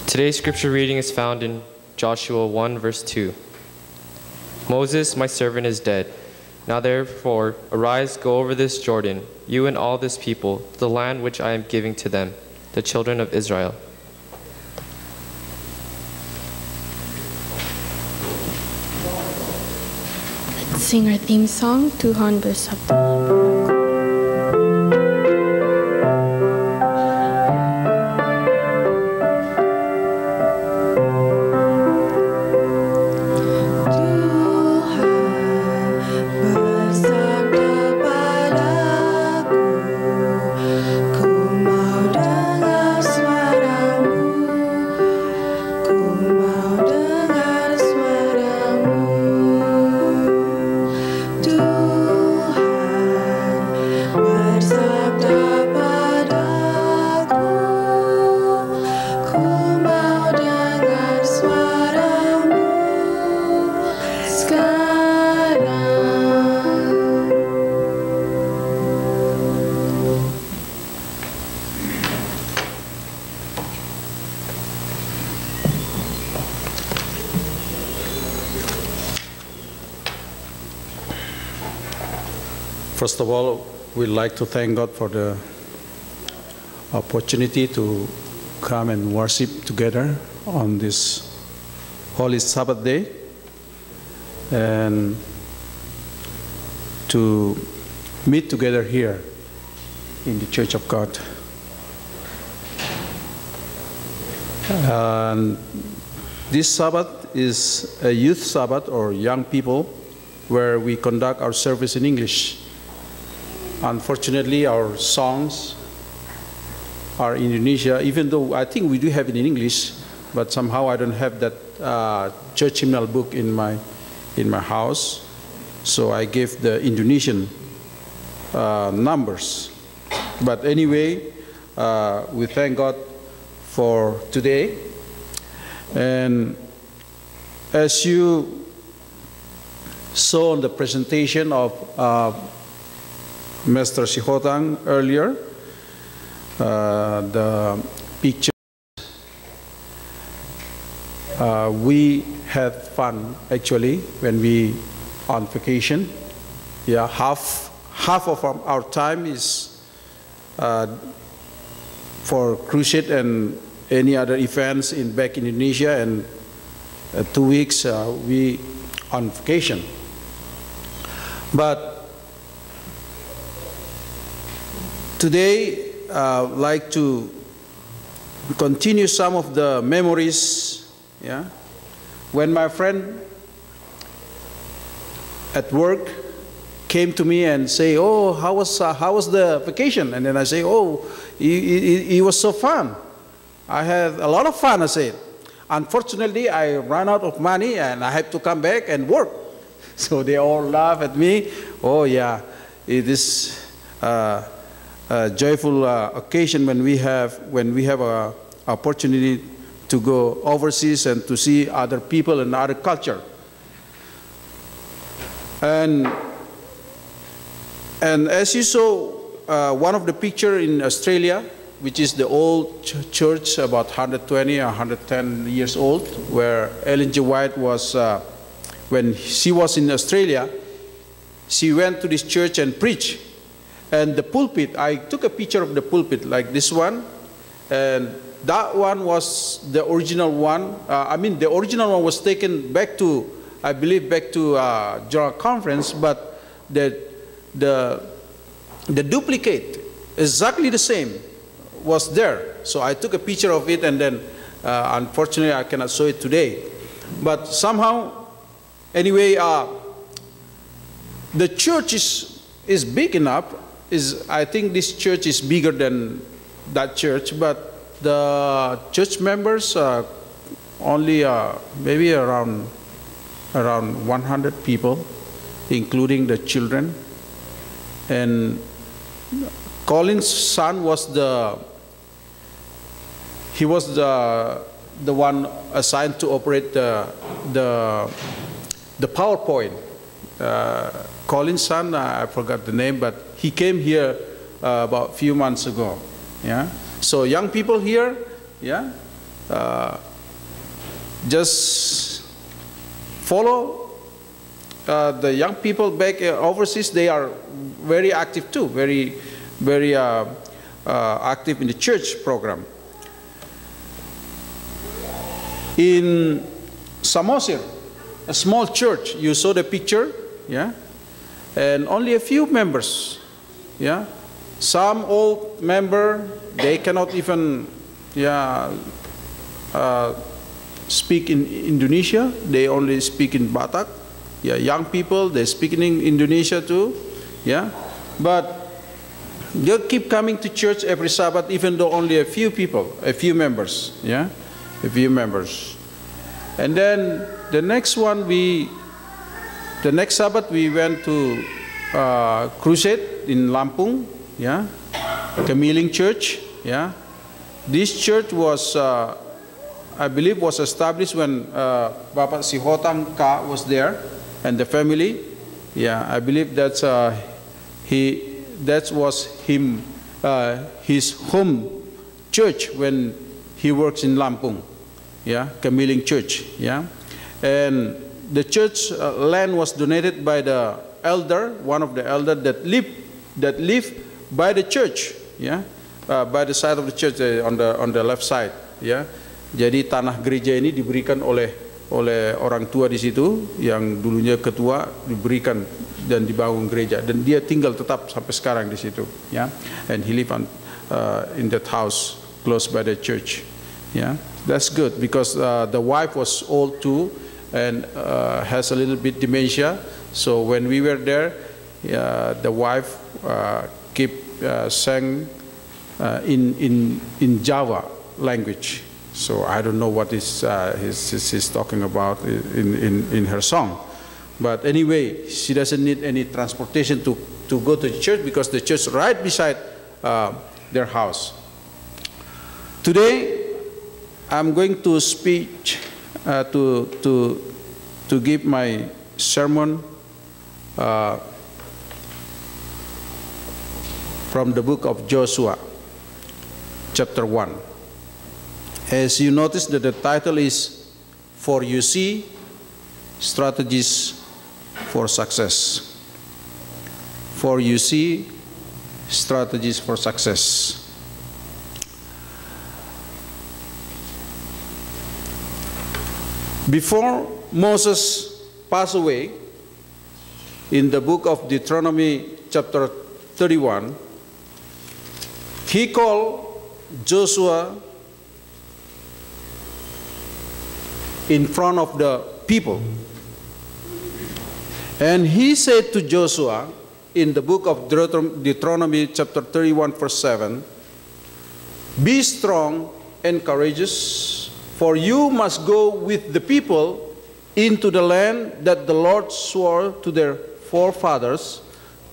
Today's scripture reading is found in Joshua 1, verse 2. Moses, my servant, is dead. Now therefore, arise, go over this Jordan, you and all this people, to the land which I am giving to them, the children of Israel. Let's sing our theme song, Tuhan Bersabda. First of all, we'd like to thank God for the opportunity to come and worship together on this Holy Sabbath day and to meet together here in the Church of God. And this Sabbath is a youth Sabbath or young people where we conduct our service in English. Unfortunately, our songs are in Indonesia, even though I think we do have it in English, but somehow I don't have that church hymnal book in my house. So I gave the Indonesian numbers. But anyway, we thank God for today. And as you saw on the presentation of Mr. Sihotang earlier, the pictures, we had fun actually when we on vacation. Yeah, half of our time is for crusade and any other events back in Indonesia, and 2 weeks we on vacation. But today, I'd like to continue some of the memories. Yeah, when my friend at work came to me and say, "Oh, how was the vacation?" And then I say, "Oh, it was so fun. I had a lot of fun." I said, "Unfortunately, I ran out of money and I have to come back and work." So they all laugh at me. Oh yeah, it is a joyful occasion when we have a opportunity to go overseas and to see other people and other culture. And as you saw, one of the picture in Australia, which is the old church about 120 or 110 years old, where Ellen G. White was, when she was in Australia, she went to this church and preached. And the pulpit, I took a picture of the pulpit like this one, and that one was the original one. The original one was taken back to, I believe, back to General Conference, but the duplicate, exactly the same, was there. So I took a picture of it, and then unfortunately I cannot show it today. But somehow, anyway, the church is big enough. I think this church is bigger than that church, but the church members only maybe around 100 people, including the children. And Colin's son was the one assigned to operate the PowerPoint. Colin's son, I forgot the name, but he came here about a few months ago. Yeah. So young people here, yeah, just follow the young people back overseas. They are very active too, very active in the church program. In Samosir, a small church, you saw the picture, yeah, and only a few members, yeah. Some old member, they cannot even, yeah, speak in Indonesia. They only speak in Batak. Yeah, young people, they speak in Indonesia too, yeah. But they keep coming to church every Sabbath, even though only a few people, a few members, yeah, a few members. And then the next one, the next Sabbath we went to crusade in Lampung, yeah, Kemiling Church, yeah. This church was, I believe, was established when Bapak Sihotang Ka was there and the family, yeah. I believe that's that was his home church when he works in Lampung, yeah, Kemiling Church, yeah. And the church land was donated by the elder, one of the elder that lived by the church, yeah, by the side of the church, on the left side, yeah. Jadi tanah gereja ini diberikan oleh orang tua di situ yang dulunya ketua, diberikan dan dibangun gereja, dan dia tinggal tetap sampai sekarang di situ, ya. And he live in that house close by the church, yeah. That's good because the wife was old too and has a little bit dementia. So when we were there, the wife sang in Java language. So I don't know what he's talking about in her song. But anyway, she doesn't need any transportation to go to the church because the church right beside their house. Today, I'm going to speak to give my sermon from the book of Joshua, chapter 1. As you notice that the title is For You See, Strategies for Success. For You See, Strategies for Success. Before Moses passed away, in the book of Deuteronomy chapter 31, he called Joshua in front of the people. And he said to Joshua in the book of Deuteronomy chapter 31 verse 7, "Be strong and courageous, for you must go with the people into the land that the Lord swore to their forefathers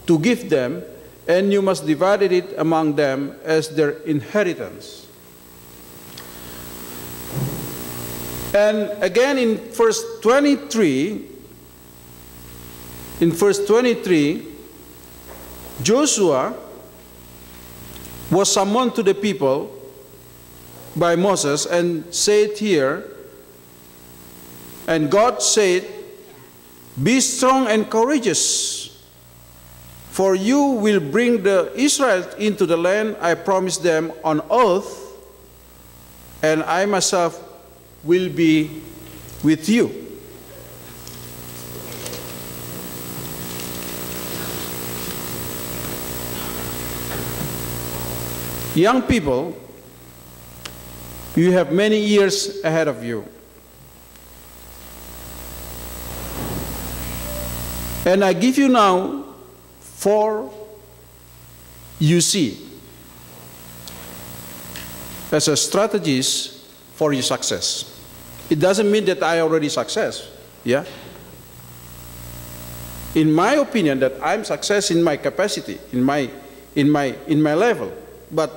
to give them, and you must divide it among them as their inheritance." And again in verse 23, Joshua was summoned to the people by Moses and said here, and God said, "Be strong and courageous, for you will bring the Israelites into the land I promised them on oath, and I myself will be with you." Young people, you have many years ahead of you. And I give you now 4 UC as a strategies for your success. It doesn't mean that I already success, yeah? In my opinion, that I'm success in my capacity, in my level. But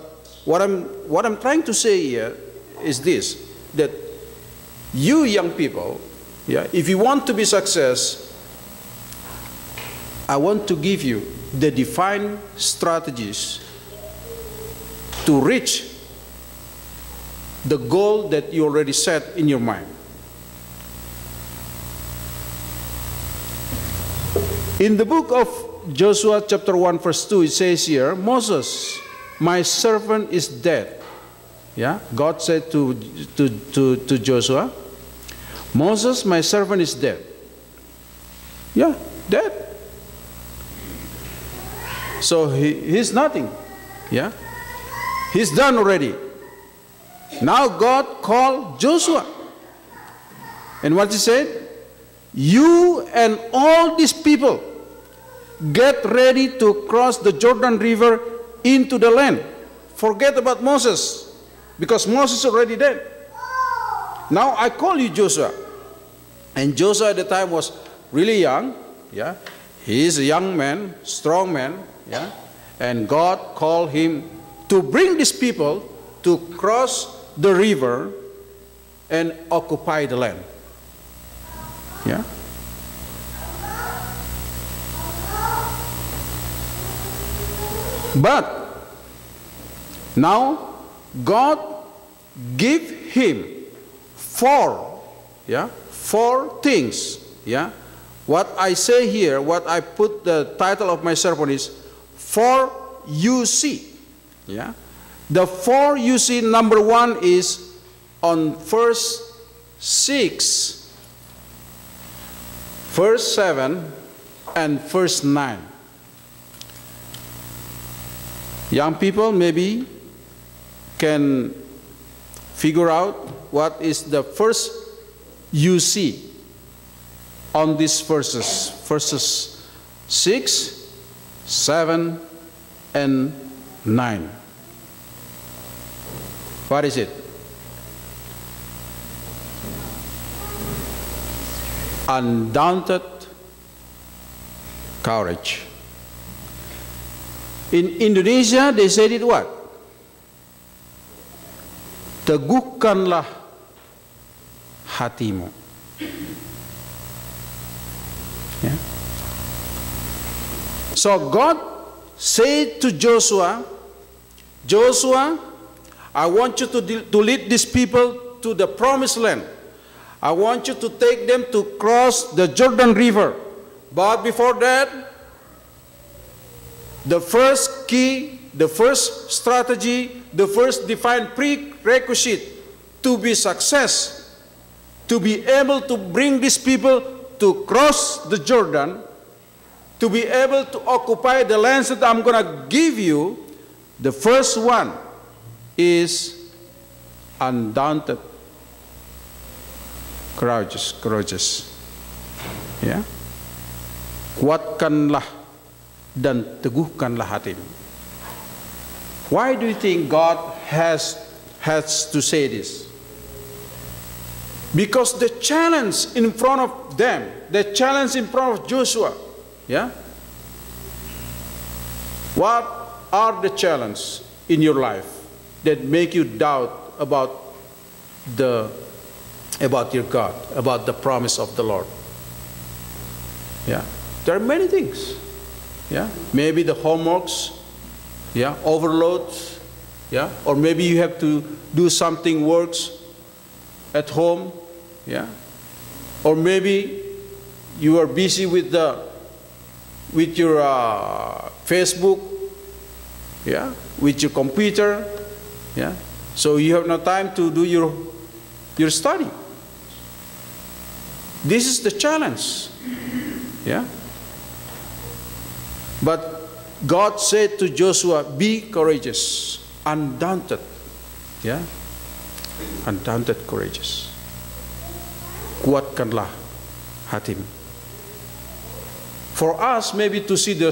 what I'm trying to say here is this, that you young people, yeah, if you want to be success, I want to give you the defined strategies to reach the goal that you already set in your mind. In the book of Joshua chapter 1 verse 2, it says here, Moses, my servant is dead. Yeah, God said to Joshua, Moses, my servant is dead. Yeah, dead. So he's nothing. Yeah, he's done already. Now God called Joshua. And what he said? You and all these people get ready to cross the Jordan River into the land. Forget about Moses, because Moses is already dead. Now I call you Joshua. And Joshua at the time was really young. Yeah, he is a young man, strong man. Yeah, and God called him to bring these people to cross the river and occupy the land. Yeah. But now God gave him four things. Yeah. What I say here, what I put the title of my sermon is 4UC. Yeah. The 4UC, number 1 is on verse 6, verse 7, and verse 9. Young people maybe can figure out what is the first UC on these verses. Verses 6, 7, and 9. What is it? Undaunted courage. In Indonesia, they said it what? Teguhkanlah hatimu. Yeah. So God said to Joshua, Joshua, I want you to lead these people to the promised land. I want you to take them to cross the Jordan River. But before that, the first key, the first strategy, the first defined prerequisite to be success, to be able to bring these people to cross the Jordan, to be able to occupy the lands that I'm going to give you, the first one is undaunted, courageous. Ya, kuatkanlah dan teguhkanlah hatimu. Why do you think God has to say this? Because the challenge in front of them, the challenge in front of Joshua, yeah? What are the challenges in your life that make you doubt about your God, about the promise of the Lord? Yeah, there are many things. Yeah, maybe the homeworks, yeah, overloads, yeah, or maybe you have to do something works at home, yeah, or maybe you are busy with your Facebook, yeah, with your computer, yeah, so you have no time to do your study. This is the challenge, yeah. But God said to Joshua, be courageous, undaunted, yeah, undaunted, courageous. Kuatkanlah hatimu. For us, maybe to see the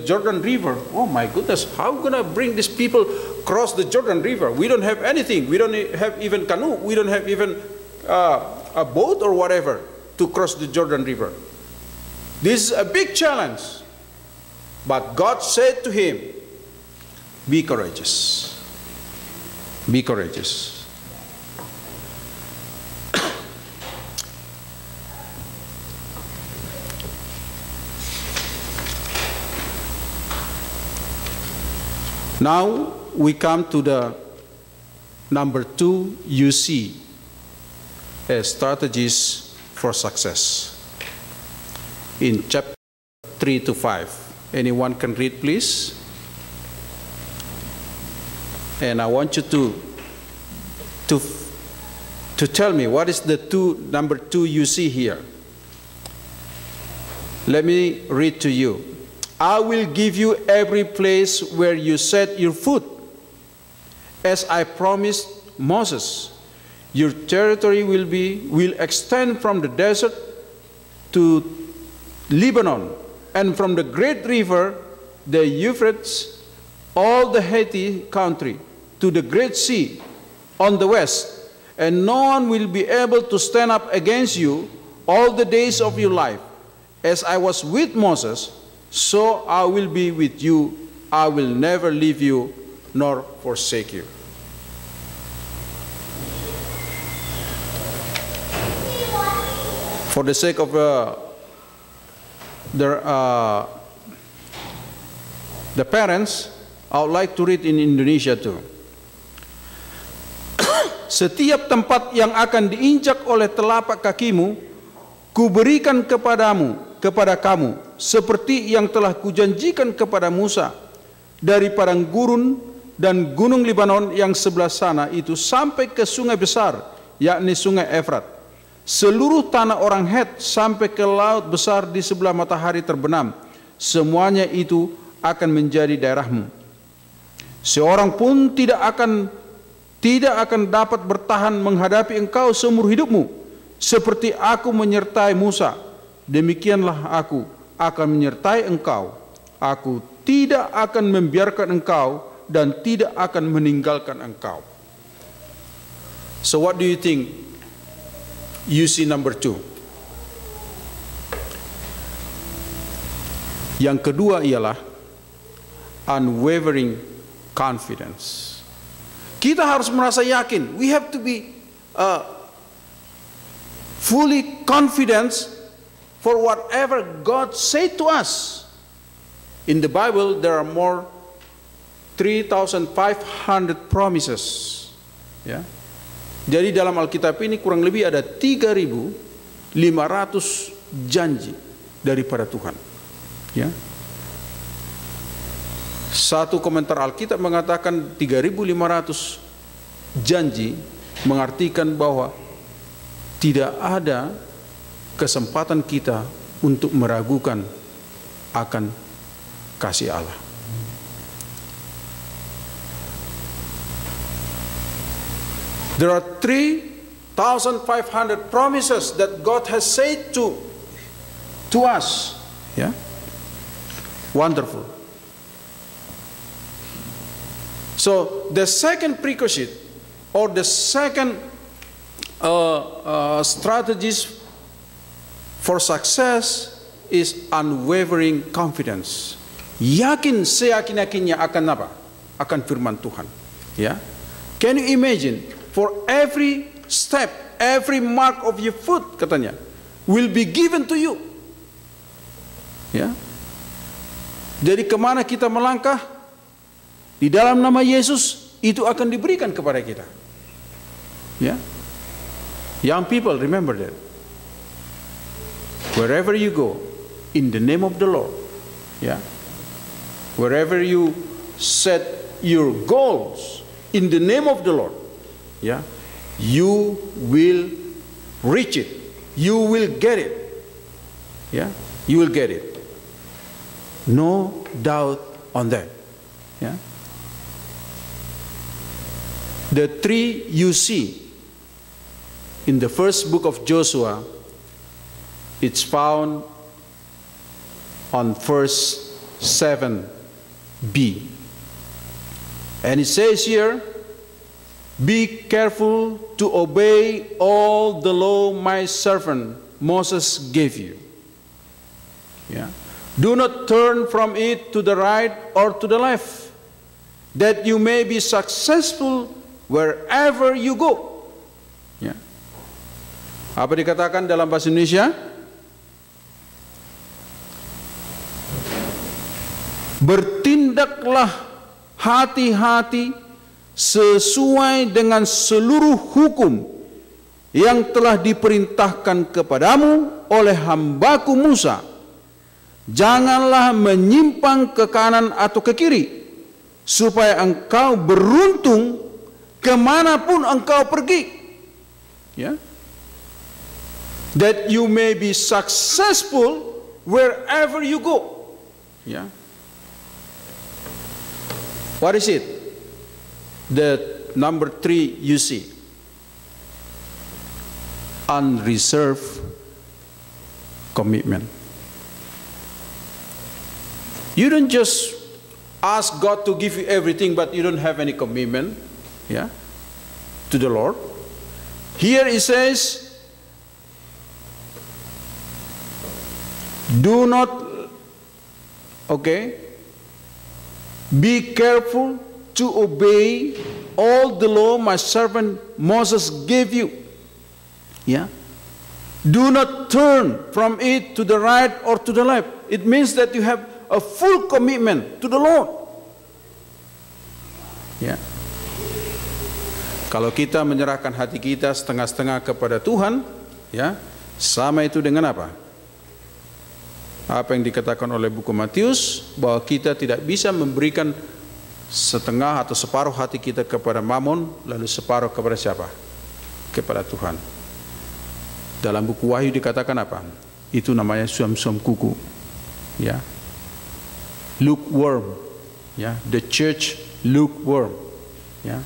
Jordan River, oh my goodness, how going to bring these people across the Jordan River? We don't have anything. We don't have even canoe. We don't have even a boat or whatever to cross the Jordan River. This is a big challenge. But God said to him, be courageous. Be courageous. Now we come to the number 2 you see as strategies for success in chapter 3 to 5. Anyone can read, please? And I want you to tell me what is the number 2 you see here. Let me read to you. I will give you every place where you set your foot, as I promised Moses. Your territory will extend from the desert to Lebanon, and from the great river, the Euphrates, all the Hittite country, to the great sea on the west, and no one will be able to stand up against you all the days of your life. As I was with Moses, so I will be with you. I will never leave you nor forsake you. For the sake of the parents, I would like to read in Indonesia too. Setiap tempat yang akan diinjak oleh telapak kakimu, kuberikan kepada kamu, seperti yang telah kujanjikan kepada Musa, dari padang gurun dan gunung Libanon yang sebelah sana itu sampai ke sungai besar, yakni sungai Efrat. Seluruh tanah orang Het sampai ke laut besar di sebelah matahari terbenam, semuanya itu akan menjadi daerahmu. Seorang pun tidak akan dapat bertahan menghadapi engkau seumur hidupmu. Seperti aku menyertai Musa, demikianlah aku akan menyertai engkau. Aku tidak akan membiarkan engkau dan tidak akan meninggalkan engkau. So what do you think? You see number 2. Yang kedua ialah unwavering confidence. Kita harus merasa yakin. We have to be fully confident for whatever God said to us. In the Bible, there are more 3,500 promises. Ya. Jadi dalam Alkitab ini kurang lebih ada 3.500 janji daripada Tuhan. Ya. Satu komentar Alkitab mengatakan 3.500 janji mengartikan bahwa tidak ada kesempatan kita untuk meragukan akan kasih Allah. There are 3,500 promises that God has said to us. Yeah? Wonderful. So the second prerequisite or the second strategies for success is unwavering confidence. Yakin seyakin-yakinnya akan apa? Akan firman Tuhan. Ya. Can you imagine? For every step, every mark of your foot, katanya, will be given to you. Ya. Jadi kemana kita melangkah, di dalam nama Yesus, itu akan diberikan kepada kita. Ya. Young people, remember that. Wherever you go, in the name of the Lord, ya. Wherever you set your goals, in the name of the Lord, yeah, you will reach it. You will get it. Yeah, you will get it. No doubt on that. Yeah. The 3 you see in the first book of Joshua, it's found on verse 7b. And it says here, be careful to obey all the law my servant Moses gave you. Yeah. Do not turn from it to the right or to the left, that you may be successful wherever you go. Ya. Apa dikatakan dalam bahasa Indonesia? Bertindaklah hati-hati sesuai dengan seluruh hukum yang telah diperintahkan kepadamu oleh hambaku Musa. Janganlah menyimpang ke kanan atau ke kiri, supaya engkau beruntung kemanapun engkau pergi. Ya. That you may be successful wherever you go. Ya. What is it? The number 3 you see. Unreserved commitment. You don't just ask God to give you everything, but you don't have any commitment, yeah, to the Lord. Here it says, do not, be careful to obey all the law my servant Moses gave you. Yeah. Do not turn from it to the right or to the left. It means that you have a full commitment to the Lord. Ya. Kalau kita menyerahkan hati kita setengah-setengah kepada Tuhan, ya, sama itu dengan apa? Apa yang dikatakan oleh buku Matius, bahwa kita tidak bisa memberikan setengah atau separuh hati kita kepada Mammon, lalu separuh kepada siapa? Kepada Tuhan. Dalam buku Wahyu dikatakan apa? Itu namanya suam-suam kuku. Ya. Lukewarm, ya, the church lukewarm, ya.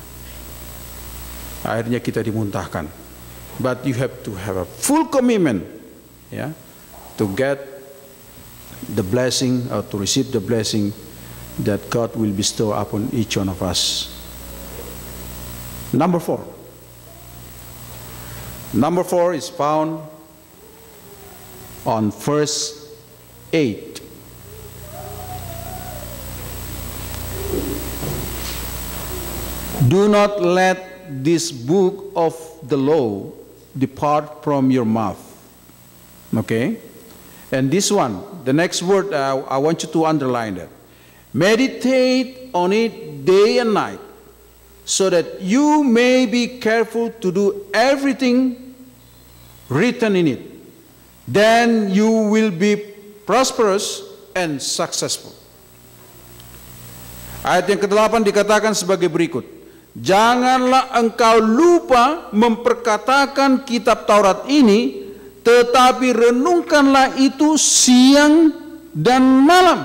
Akhirnya kita dimuntahkan. But you have to have a full commitment, ya, to get the blessing or to receive the blessing that God will bestow upon each one of us. Number 4. Number 4 is found on verse 8. Do not let this book of the law depart from your mouth. Okay? And this one, the next word, I want you to underline that. Meditate on it day and night, so that you may be careful to do everything written in it. Then you will be prosperous and successful. Ayat yang ke-8 dikatakan sebagai berikut. Janganlah engkau lupa memperkatakan kitab Taurat ini, tetapi renungkanlah itu siang dan malam,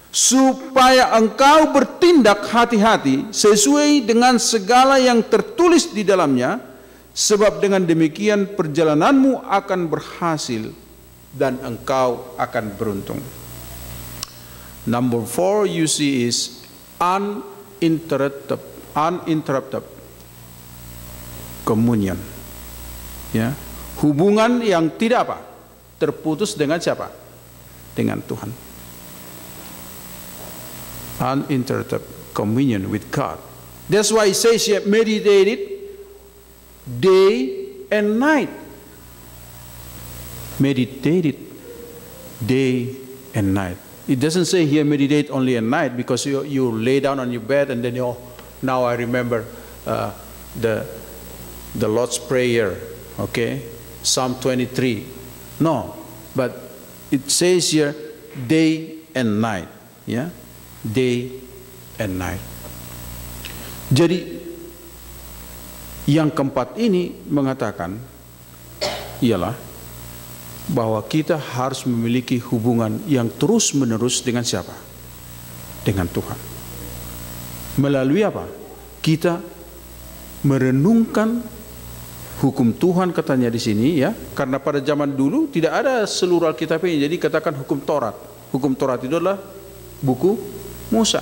supaya engkau bertindak hati-hati sesuai dengan segala yang tertulis di dalamnya, sebab dengan demikian perjalananmu akan berhasil dan engkau akan beruntung. Number 4 you see is uninterrupted communion. Ya, hubungan yang tidak apa? Terputus dengan siapa? Dengan Tuhan. Uninterrupted communion with God. That's why it says here, meditate it day and night. Meditate it day and night. It doesn't say here meditate only at night, because you lay down on your bed and then now I remember the Lord's Prayer, okay, Psalm 23. No, but it says here day and night, ya, day and night. Jadi yang keempat ini mengatakan ialah bahwa kita harus memiliki hubungan yang terus-menerus dengan siapa? Dengan Tuhan. Melalui apa? Kita merenungkan hukum Tuhan, katanya di sini, ya. Karena pada zaman dulu tidak ada seluruh Alkitab ini, jadi katakan hukum Taurat. Hukum Taurat itu adalah buku Musa.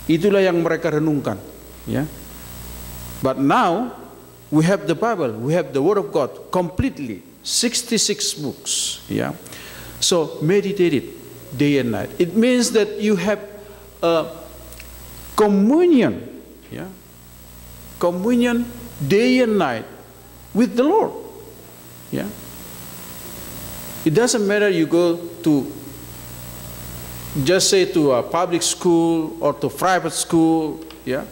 Itulah yang mereka renungkan, ya. But now we have the Bible, we have the Word of God completely, 66 books, ya. So meditate it day and night. It means that you have a communion, yeah, communion day and night with the Lord. Yeah, it doesn't matter you go to just say to a public school or to private school, yeah.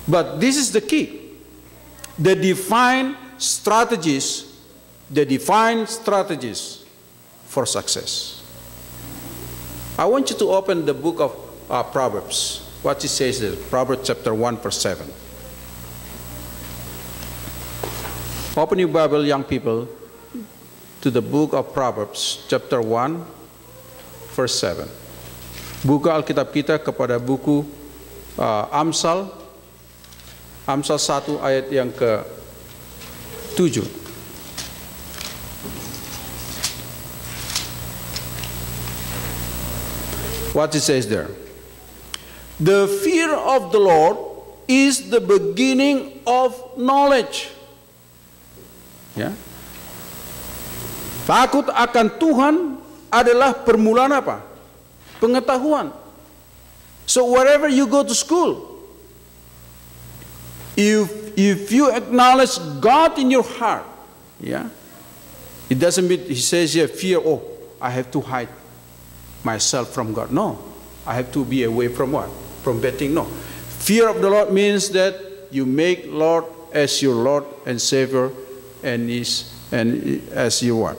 But this is the key. The defined strategies for success. I want you to open the book of Proverbs. What it says there, Proverbs chapter 1, verse 7. Open your Bible, young people, to the book of Proverbs, chapter 1, verse 7. Buka Alkitab kita kepada buku Amsal 1 ayat yang ke-7. What it says there? The fear of the Lord is the beginning of knowledge. Ya. Takut akan Tuhan adalah permulaan apa? Pengetahuan. So wherever you go to school, if you acknowledge God in your heart, yeah, it doesn't mean he says here fear. Oh, I have to hide myself from God. No, I have to be away from what? From bad thing. No, fear of the Lord means that you make Lord as your Lord and Savior, and as your what?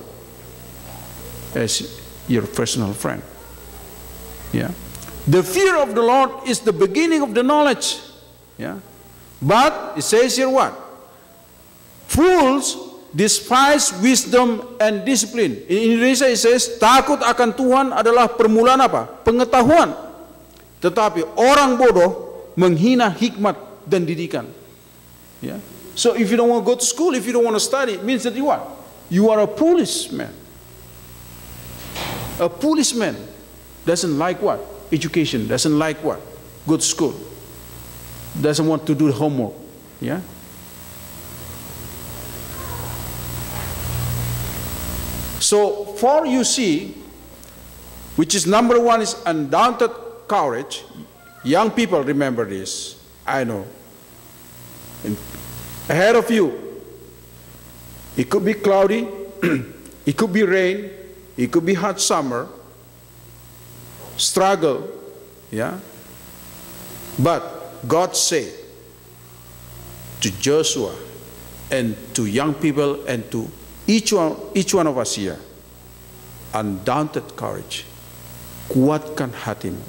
As your personal friend. Yeah. The fear of the Lord is the beginning of the knowledge. Yeah. But it says here what? Fools despise wisdom and discipline. In Indonesia it says takut akan Tuhan adalah permulaan apa? Pengetahuan. Tetapi orang bodoh menghina hikmat dan didikan. Yeah. So if you don't want to go to school, if you don't want to study, it means that you what? You are a policeman. A policeman doesn't like what? Education. Doesn't like what? Go to school. Doesn't want to do homework. Yeah. So for you see, which is number one is undaunted courage. Young people remember this. I know. And ahead of you, it could be cloudy, it could be rain, it could be hot summer, struggle, yeah. But God said to Joshua and to young people and to each one of us here, undaunted courage, kuatkan hatimu.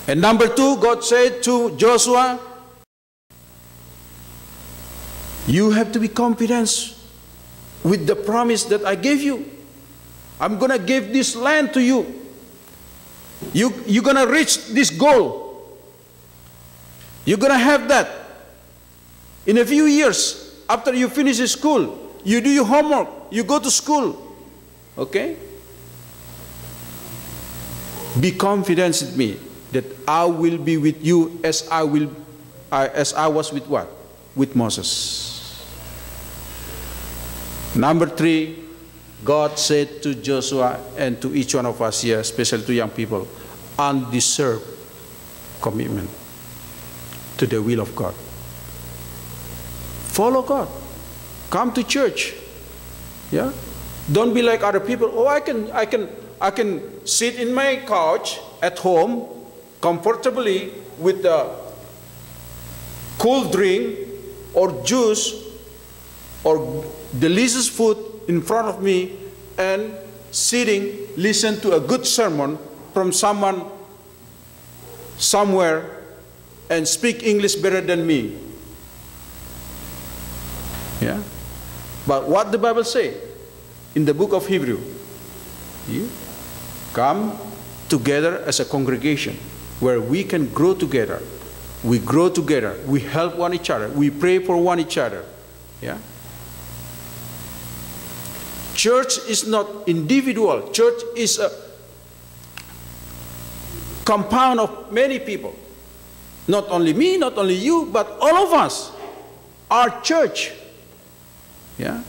And number two, God said to Joshua, you have to be confident with the promise that I gave you. I'm going to give this land to you. You're going to reach this goal. You're going to have that. In a few years, after you finish school, you do your homework, you go to school. Okay? Be confident with me that I will be with you as I was with what? With Moses. Number three, God said to Joshua and to each one of us here, especially to young people, undeserved commitment to the will of God. Follow God. Come to church. Yeah? Don't be like other people. Oh, I can sit in my couch at home comfortably with a cool drink or juice or delicious food in front of me and sitting, listen to a good sermon from someone somewhere and speak English better than me. Yeah? But what the Bible say in the book of Hebrew? You come together as a congregation where we can grow together. We grow together. We help one each other. We pray for one each other. Yeah? Church is not individual. Church is a compound of many people. Not only me, not only you, but all of us are church. Yeah?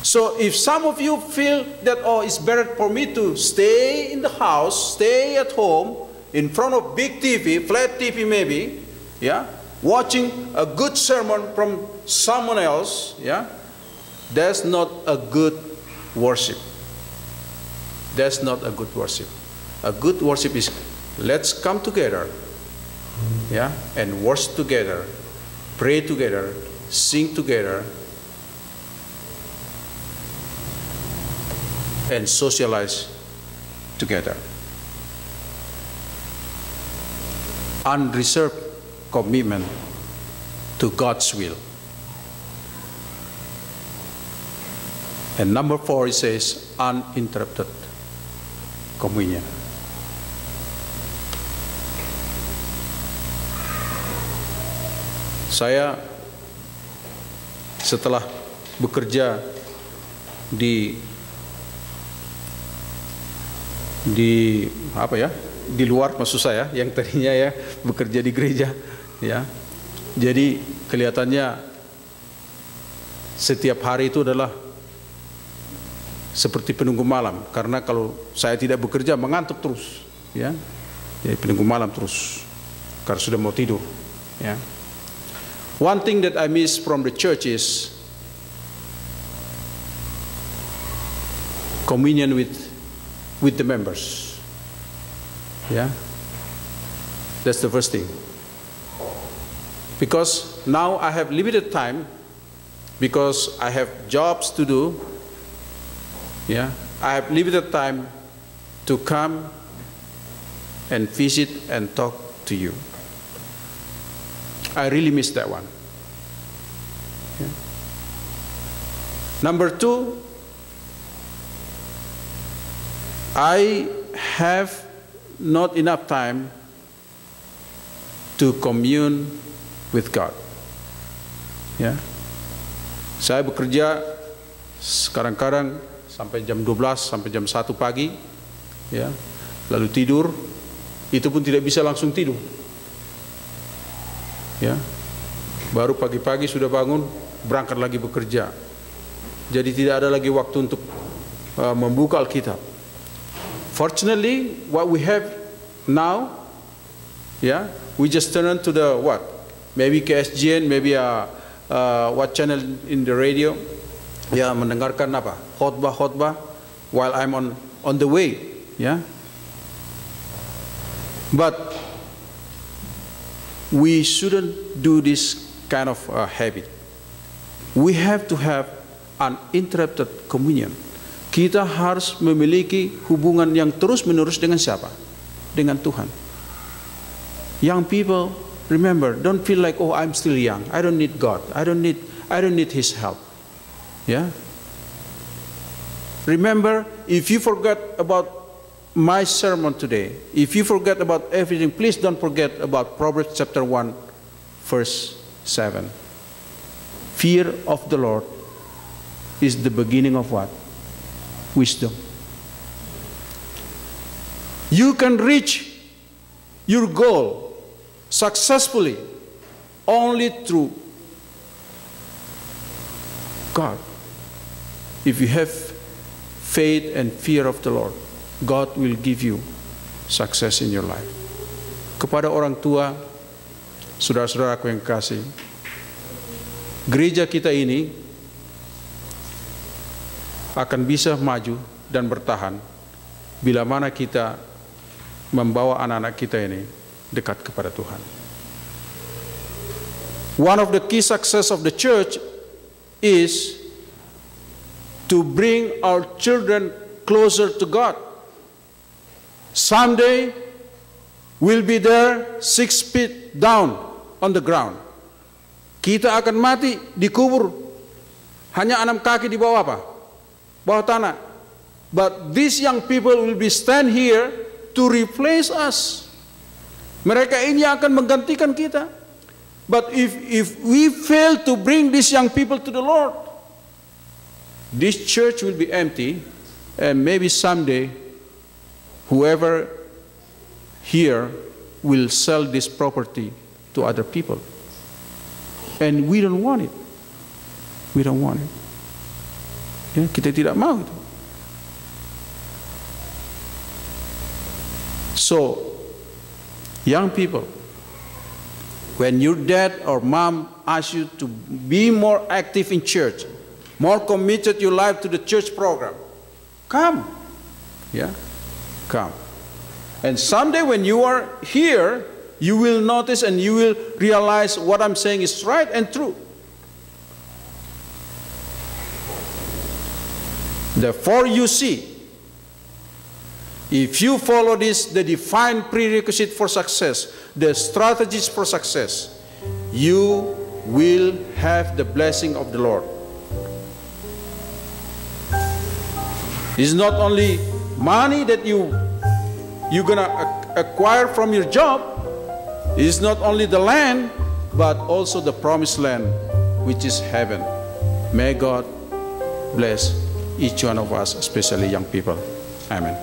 So if some of you feel that, oh, it's better for me to stay in the house, stay at home, in front of big TV, flat TV maybe, yeah, watching a good sermon from someone else, yeah, that's not a good worship. That's not a good worship. A good worship is, let's come together, yeah, and worship together, pray together, sing together, and socialize together. Unreserved commitment to God's will. And number 4, it says uninterrupted communion. Saya setelah bekerja di apa ya, di luar, maksud saya yang tadinya ya bekerja di gereja ya, jadi kelihatannya setiap hari itu adalah seperti penunggu malam, karena kalau saya tidak bekerja mengantuk terus ya, jadi penunggu malam terus karena sudah mau tidur ya. One thing that I miss from the church is communion with the members. Yeah, that's the first thing. Because now I have limited time, because I have jobs to do. Yeah, I have limited time to come and visit and talk to you. I really miss that one. Yeah. Number 2, I have not enough time to commune with God. Ya, saya bekerja kadang-kadang sampai jam 12 sampai jam 1 pagi, ya, lalu tidur, itu pun tidak bisa langsung tidur. Ya, baru pagi-pagi sudah bangun, berangkat lagi bekerja. Jadi tidak ada lagi waktu untuk membuka Alkitab. Fortunately, what we have now, yeah, we just turn on to the what? Maybe KSGN, maybe what channel in the radio, ya, mendengarkan apa? Khotbah while I'm on the way, ya. But we shouldn't do this kind of habit. We have to have uninterrupted communion. Kita harus memiliki hubungan yang terus-menerus dengan siapa? Dengan Tuhan. Young people, remember, don't feel like, oh, I'm still young. I don't need God. I don't need His help. Yeah. Remember, if you forgot about my sermon today, if you forget about everything, please don't forget about Proverbs chapter 1, verse 7. Fear of the Lord is the beginning of what? Wisdom. You can reach your goal successfully only through God. If you have faith and fear of the Lord, God will give you success in your life. Kepada orang tua, saudara-saudaraku yang kasih, gereja kita ini akan bisa maju dan bertahan bila mana kita membawa anak-anak kita ini dekat kepada Tuhan. One of the key success of the church is to bring our children closer to God. Someday we'll be there 6 feet down on the ground. Kita akan mati, dikubur hanya 6 kaki di bawah apa? Bawah tanah. But these young people will be stand here to replace us. Mereka ini akan menggantikan kita. But if we fail to bring these young people to the Lord, this church will be empty, and maybe someday whoever here will sell this property to other people. And we don't want it. We don't want it. Ya, kita tidak mau itu. So, young people, when your dad or mom asks you to be more active in church, more committed your life to the church program, come. Yeah, come. And someday when you are here, you will notice and you will realize what I'm saying is right and true. Therefore, you see, if you follow this, the defined prerequisite for success, the strategies for success, you will have the blessing of the Lord. It's not only money that you're gonna acquire from your job. It's not only the land, but also the promised land, which is heaven. May God bless each one of us, especially young people. Amen.